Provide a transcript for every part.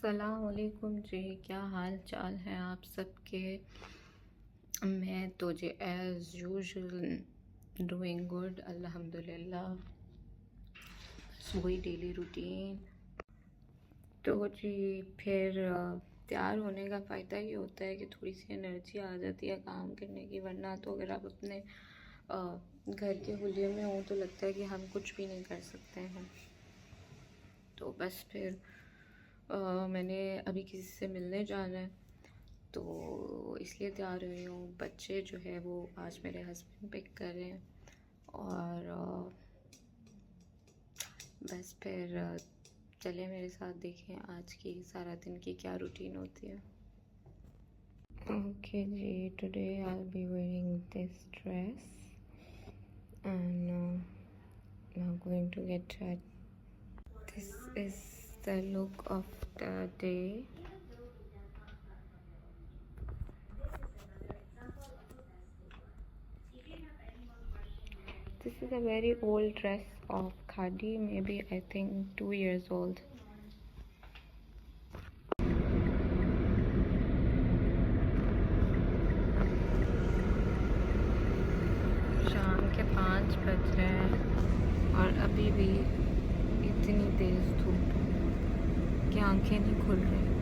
अस्सलामुअलैकुम जी, क्या हाल चाल है आप सबके। मैं तो जी एज़ यूजुअल डूइंग गुड अल्हम्दुलिल्लाह। बस वही डेली रूटीन। तो जी फिर तैयार होने का फ़ायदा ये होता है कि थोड़ी सी एनर्जी आ जाती है काम करने की, वरना तो अगर आप अपने घर के हुलिये में हो तो लगता है कि हम कुछ भी नहीं कर सकते हैं। तो बस फिर मैंने अभी किसी से मिलने जाना है तो इसलिए तैयार हुई हूँ। बच्चे जो है वो आज मेरे हस्बैंड पिक कर रहे हैं और बस फिर चले मेरे साथ देखें आज की सारा दिन की क्या रूटीन होती है। ओके जी, today I will be wearing this dress and now going to get ready. This is the look of the day. This is a very old dress of khadi, maybe I think 2 years old. शाम के 5 बज रहे हैं और अभी भी इतनी तेज़ धूप कि आंखें नहीं खुल रही।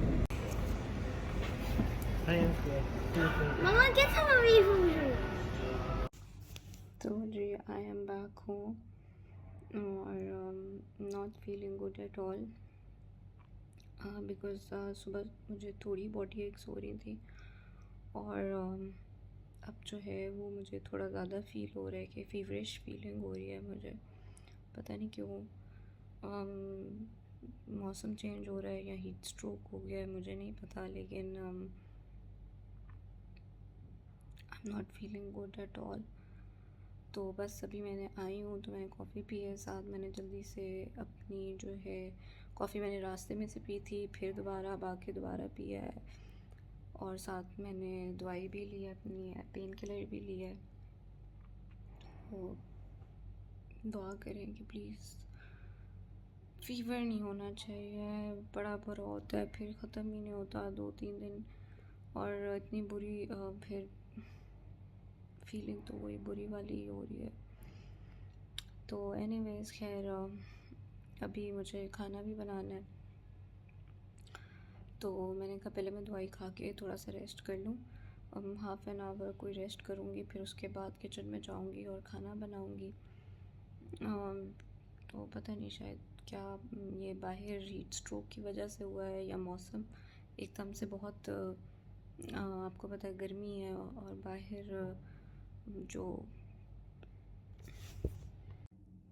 Mama, get some away from you. तो जी आई एम बैक होम और not feeling good at all because सुबह मुझे थोड़ी बॉडी एक्स हो रही थी और अब जो है वो मुझे थोड़ा ज़्यादा फील हो रहा है कि फीवरिश फीलिंग हो रही है मुझे, पता नहीं क्यों। मौसम चेंज हो रहा है या हीट स्ट्रोक हो गया है मुझे नहीं पता, लेकिन I am not feeling good at all. तो बस अभी मैंने आई हूँ तो मैंने कॉफ़ी पी है, साथ मैंने जल्दी से अपनी जो है कॉफ़ी मैंने रास्ते में से पी थी, फिर दोबारा अब आके दोबारा पिया है और साथ मैंने दवाई भी ली है, अपनी पेन किलर भी ली है। तो दुआ करें कि प्लीज़ फ़ीवर नहीं होना चाहिए, बड़ा बुरा होता है, फिर ख़त्म ही नहीं होता 2-3 दिन और इतनी बुरी फिर फीलिंग तो वही बुरी वाली ही हो रही है। तो एनीवेज़ खैर अभी मुझे खाना भी बनाना है तो मैंने कहा पहले मैं दवाई खा के थोड़ा सा रेस्ट कर लूँ। हाफ़ एन आवर कोई रेस्ट करूँगी, फिर उसके बाद किचन में जाऊँगी और खाना बनाऊँगी। तो पता नहीं शायद क्या ये बाहर हीट स्ट्रोक की वजह से हुआ है या मौसम एकदम से बहुत आपको पता है गर्मी है और बाहर जो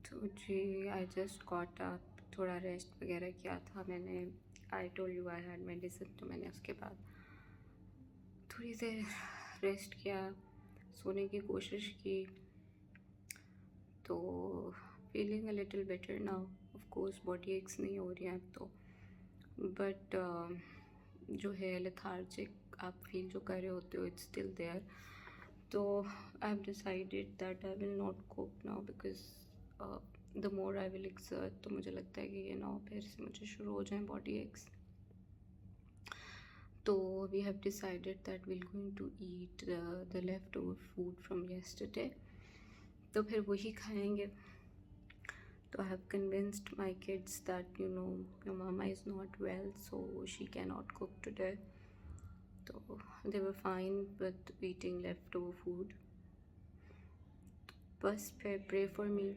तो जी आई जस्ट गॉट अप, थोड़ा रेस्ट वगैरह किया था मैंने। आई told you I had medicine, तो मैंने उसके बाद थोड़ी देर रेस्ट किया, सोने की कोशिश की। तो feeling a little better now. Of course body aches नहीं हो रही है अब तो, बट जो है लेथार्जिक आप फील जो कर रहे होते हो इट्स स्टिल देयर। तो I have decided that I will not cook now because the more I will exert, तो मुझे लगता है कि ये ना फिर से मुझे शुरू हो जाए बॉडी एक्स। तो we have decided that we'll going to eat the leftover food from yesterday, तो फिर वही खाएंगे। तो I have convinced my kids that your mama is not well so she cannot cook today. So they were fine with eating leftover food. बस फिर pray for me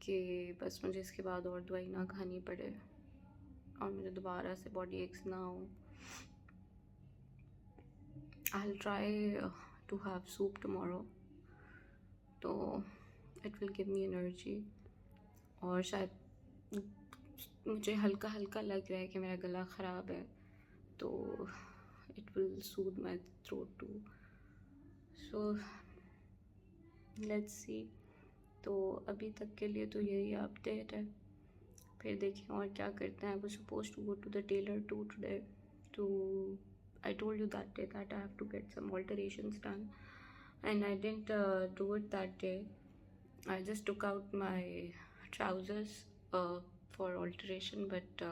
कि बस मुझे इसके बाद और दवाई ना खानी पड़े और मुझे दोबारा से बॉडी एक्स ना हो। I'll try to have soup tomorrow, तो it will give me energy। और शायद मुझे हल्का हल्का लग रहा है कि मेरा गला ख़राब है, तो it will soothe my throat too, so let's see. तो अभी तक के लिए तो यही अपडेट है, फिर देखें और क्या करते हैं। I was supposed to go to the tailor today, तो I told you that day that I have to get some alterations done and I didn't do it that day. I just took out my trousers for alteration, but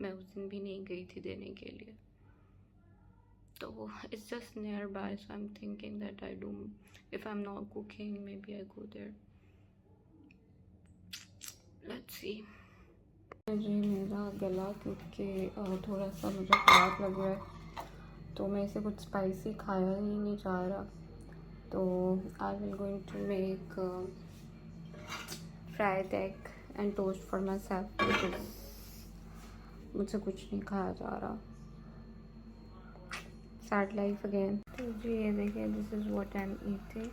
मैं उस दिन भी नहीं गई थी देने के लिए। तो it's just nearby, so I'm thinking that I do, if I'm not cooking, maybe I go there. Let's see. जी मेरा गला क्योंकि थोड़ा सा मुझे खराब लग रहा है, तो मैं इसे कुछ स्पाइसी खाया ही नहीं जा रहा। तो I will going to make fried egg and toast for myself, because मुझसे कुछ नहीं खाया जा रहा। Sad life again. तो जी ये देखिए, this is what I am eating.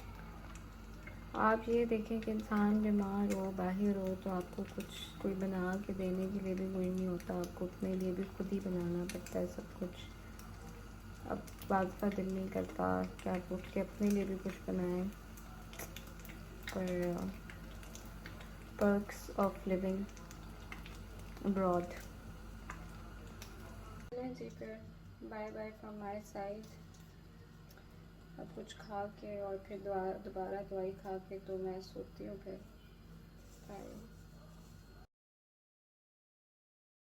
आप ये देखें कि इंसान बीमार हो, बाहर हो, तो आपको कुछ कोई बना के देने के लिए भी कोई नहीं होता, आपको अपने लिए भी खुद ही बनाना पड़ता है सब कुछ। अब बात का दिल नहीं करता कि आप उठ के अपने लिए भी कुछ बनाएं, पर पर्क्स ऑफ लिविंग अब्रॉड। जी फिर bye bye from my side. अब कुछ खा के और फिर दोबारा दवाई खा के तो मैं सोती हूँ फिर।